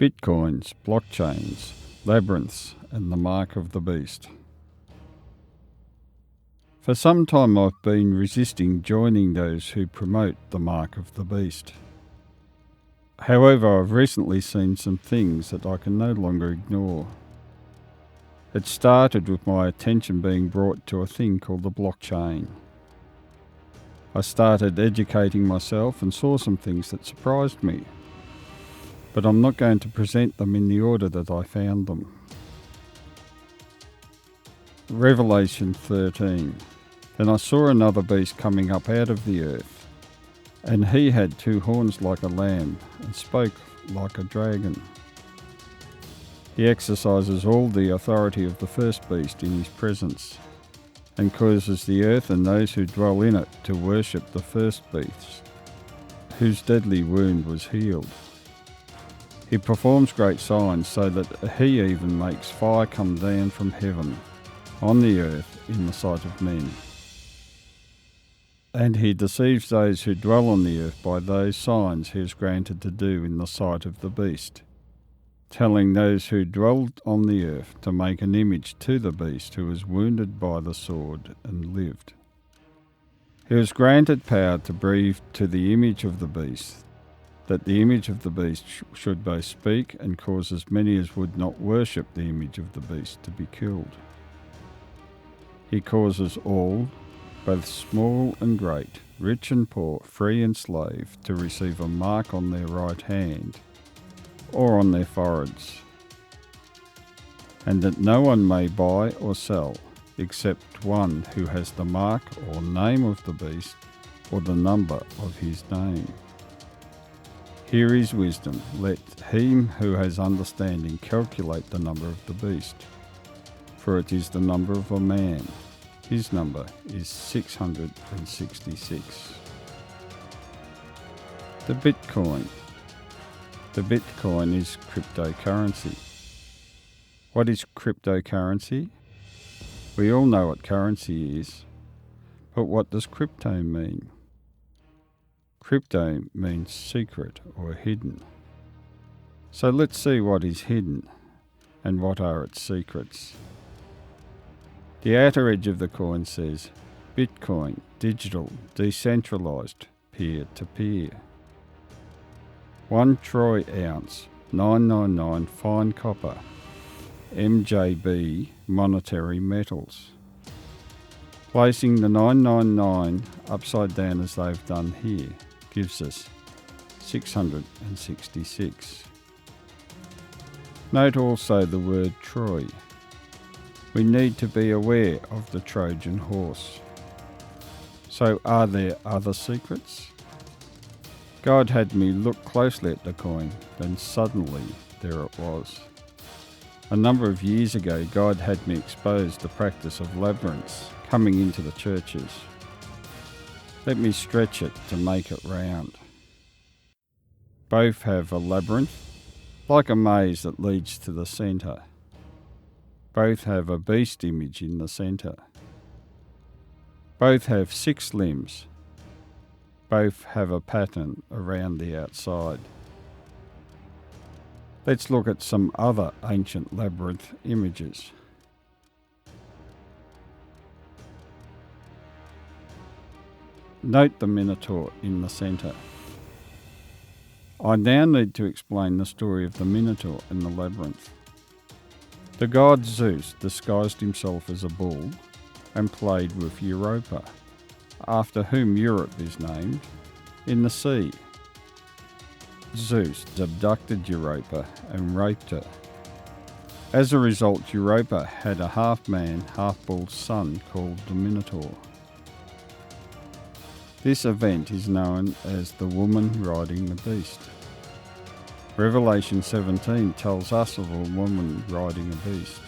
Bitcoins, blockchains, labyrinths, and the mark of the beast. For some time I've been resisting joining those who promote the mark of the beast. However, I've recently seen some things that I can no longer ignore. It started with my attention being brought to a thing called the blockchain. I started educating myself and saw some things that surprised me, but I'm not going to present them in the order that I found them. Revelation 13. Then I saw another beast coming up out of the earth, and he had 2 horns like a lamb, and spoke like a dragon. He exercises all the authority of the first beast in his presence, and causes the earth and those who dwell in it to worship the first beast, whose deadly wound was healed. He performs great signs, so that he even makes fire come down from heaven on the earth in the sight of men. And he deceives those who dwell on the earth by those signs he is granted to do in the sight of the beast, telling those who dwell on the earth to make an image to the beast who was wounded by the sword and lived. He was granted power to breathe to the image of the beast, that the image of the beast should both speak and cause as many as would not worship the image of the beast to be killed. He causes all, both small and great, rich and poor, free and slave, to receive a mark on their right hand or on their foreheads, and that no one may buy or sell except one who has the mark or name of the beast or the number of his name. Here is wisdom. Let him who has understanding calculate the number of the beast, for it is the number of a man. His number is 666. The Bitcoin. The Bitcoin is cryptocurrency. What is cryptocurrency? We all know what currency is, but what does crypto mean? Crypto means secret or hidden. So let's see what is hidden and what are its secrets. The outer edge of the coin says, Bitcoin, digital, decentralized, peer-to-peer. 1 troy ounce, 999 fine copper, MJB monetary metals. Placing the 999 upside down as they've done here gives us 666. Note also the word Troy. We need to be aware of the Trojan horse. So are there other secrets? God had me look closely at the coin, then suddenly there it was. A number of years ago, God had me expose the practice of labyrinths coming into the churches. Let me stretch it to make it round. Both have a labyrinth, like a maze that leads to the centre. Both have a beast image in the centre. Both have 6 limbs. Both have a pattern around the outside. Let's look at some other ancient labyrinth images. Note the Minotaur in the centre. I now need to explain the story of the Minotaur in the labyrinth. The god Zeus disguised himself as a bull and played with Europa, after whom Europe is named, in the sea. Zeus abducted Europa and raped her. As a result, Europa had a half-man, half-bull son called the Minotaur. This event is known as the woman riding the beast. Revelation 17 tells us of a woman riding a beast.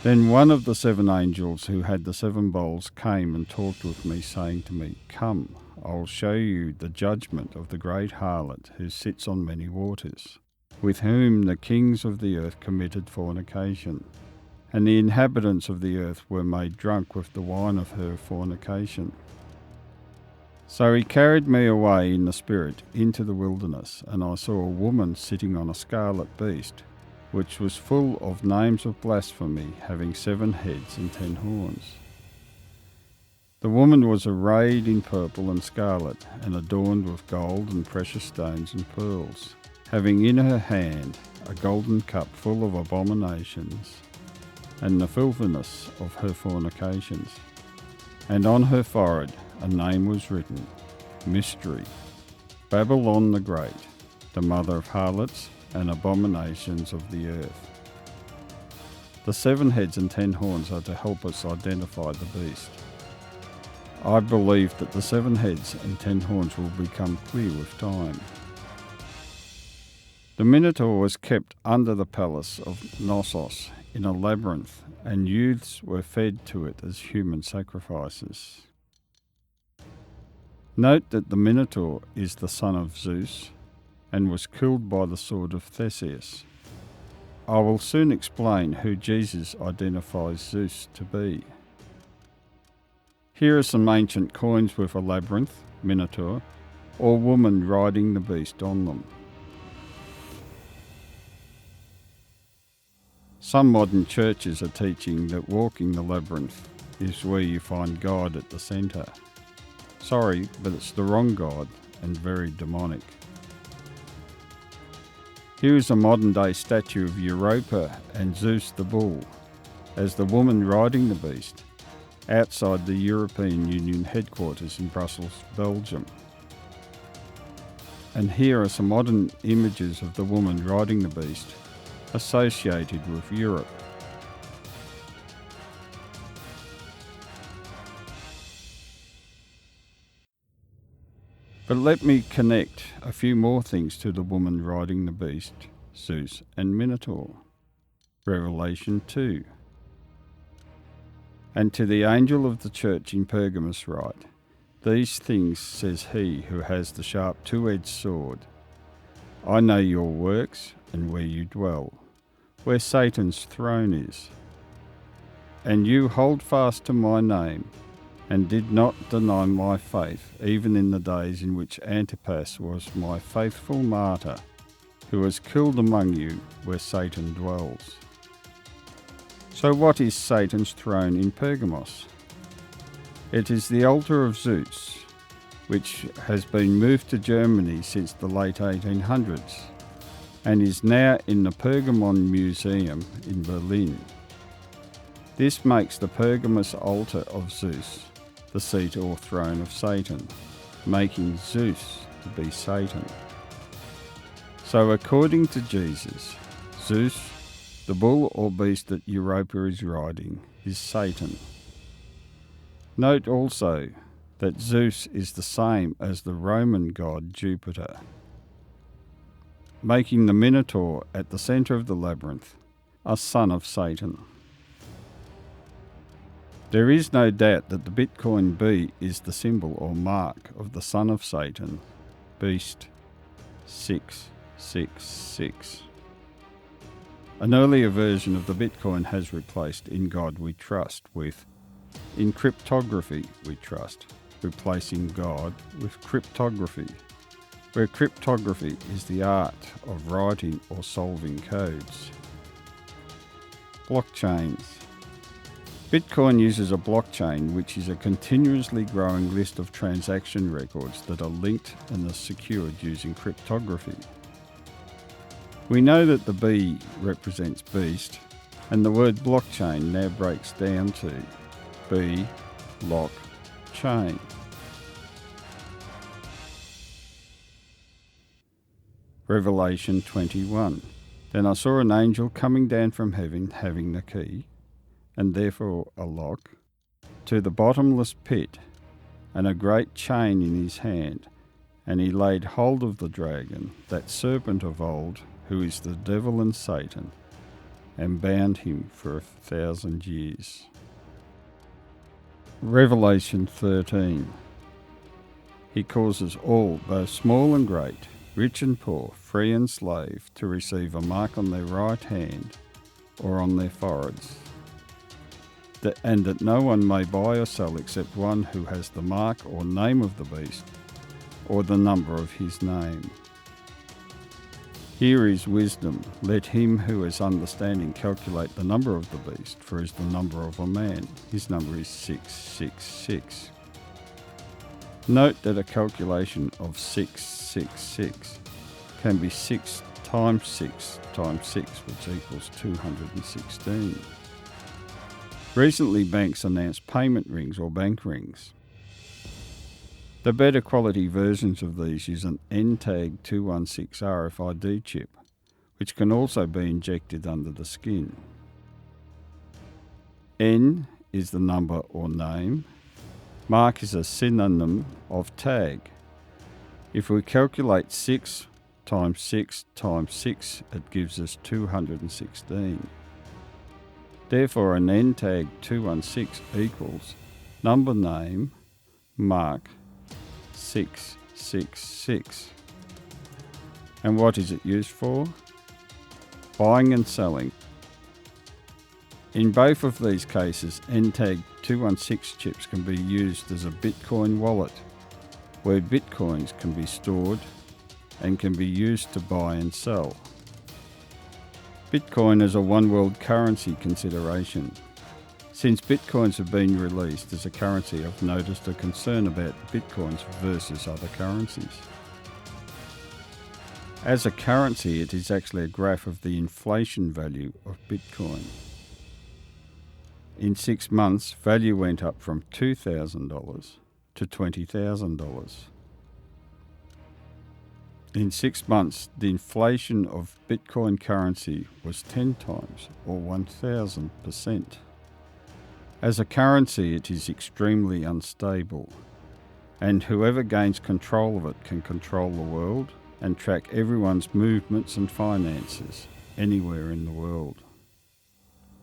Then one of the 7 angels who had the 7 bowls came and talked with me, saying to me, Come, I will show you the judgment of the great harlot who sits on many waters, with whom the kings of the earth committed fornication, and the inhabitants of the earth were made drunk with the wine of her fornication. So he carried me away in the spirit into the wilderness, and I saw a woman sitting on a scarlet beast, which was full of names of blasphemy, having 7 heads and 10 horns. The woman was arrayed in purple and scarlet, and adorned with gold and precious stones and pearls, having in her hand a golden cup full of abominations, and the filthiness of her fornications. And on her forehead a name was written, Mystery, Babylon the Great, the mother of harlots and abominations of the earth. The 7 heads and 10 horns are to help us identify the beast. I believe that the 7 heads and 10 horns will become clear with time. The Minotaur was kept under the palace of Knossos in a labyrinth, and youths were fed to it as human sacrifices. Note that the Minotaur is the son of Zeus and was killed by the sword of Theseus. I will soon explain who Jesus identifies Zeus to be. Here are some ancient coins with a labyrinth, Minotaur, or woman riding the beast on them. Some modern churches are teaching that walking the labyrinth is where you find God at the centre. Sorry, but it's the wrong God and very demonic. Here is a modern day statue of Europa and Zeus the bull, as the woman riding the beast, outside the European Union headquarters in Brussels, Belgium. And here are some modern images of the woman riding the beast associated with Europe. But let me connect a few more things to the woman riding the beast, Zeus and Minotaur. Revelation 2. And to the angel of the church in Pergamos write, These things says he who has the sharp 2-edged sword. I know your works and where you dwell, where Satan's throne is. And you hold fast to my name, and did not deny my faith, even in the days in which Antipas was my faithful martyr, who was killed among you where Satan dwells. So what is Satan's throne in Pergamos? It is the altar of Zeus, which has been moved to Germany since the late 1800s, and is now in the Pergamon Museum in Berlin. This makes the Pergamos altar of Zeus the seat or throne of Satan, making Zeus to be Satan. So according to Jesus, Zeus, the bull or beast that Europa is riding, is Satan. Note also that Zeus is the same as the Roman god Jupiter, making the Minotaur at the centre of the labyrinth a son of Satan. There is no doubt that the Bitcoin B is the symbol or mark of the son of Satan, beast 666. An earlier version of the Bitcoin has replaced In God We Trust with In Cryptography We Trust, replacing God with cryptography, where cryptography is the art of writing or solving codes. Blockchains. Bitcoin uses a blockchain, which is a continuously growing list of transaction records that are linked and are secured using cryptography. We know that the B represents beast, and the word blockchain now breaks down to B, lock, chain. Revelation 21. Then I saw an angel coming down from heaven, having the key, and therefore a lock, to the bottomless pit, and a great chain in his hand. And he laid hold of the dragon, that serpent of old, who is the devil and Satan, and bound him for 1,000 years. Revelation 13. He causes all, both small and great, rich and poor, free and slave, to receive a mark on their right hand or on their foreheads. and that no one may buy or sell except one who has the mark or name of the beast, or the number of his name. Here is wisdom. Let him who has understanding calculate the number of the beast, for is the number of a man. His number is 666. Note that a calculation of 666 can be 6 times 6 times 6, which equals 216. Recently, banks announced payment rings or bank rings. The better quality versions of these use an N-Tag 216 RFID chip, which can also be injected under the skin. N is the number or name. Mark is a synonym of tag. If we calculate 6 times 6 times 6, it gives us 216. Therefore, an N-Tag 216 equals number name, mark, 666. And what is it used for? Buying and selling. In both of these cases, N-Tag 216 chips can be used as a Bitcoin wallet, where Bitcoins can be stored and can be used to buy and sell. Bitcoin is a one-world currency consideration. Since Bitcoins have been released as a currency, I've noticed a concern about Bitcoins versus other currencies. As a currency, it is actually a graph of the inflation value of Bitcoin. In 6 months, value went up from $2,000 to $20,000. In 6 months, the inflation of Bitcoin currency was 10 times, or 1,000%. As a currency, it is extremely unstable, and whoever gains control of it can control the world and track everyone's movements and finances anywhere in the world.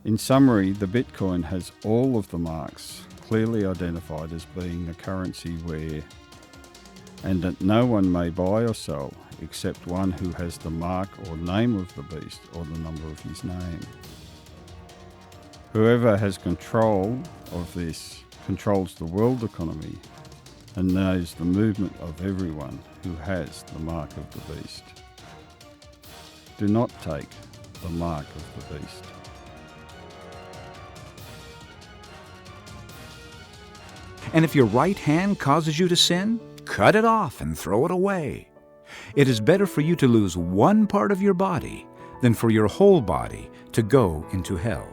In summary, the Bitcoin has all of the marks clearly identified as being a currency where, and that no one may buy or sell except one who has the mark or name of the beast or the number of his name. Whoever has control of this controls the world economy and knows the movement of everyone who has the mark of the beast. Do not take the mark of the beast. And if your right hand causes you to sin, cut it off and throw it away. It is better for you to lose one part of your body than for your whole body to go into hell.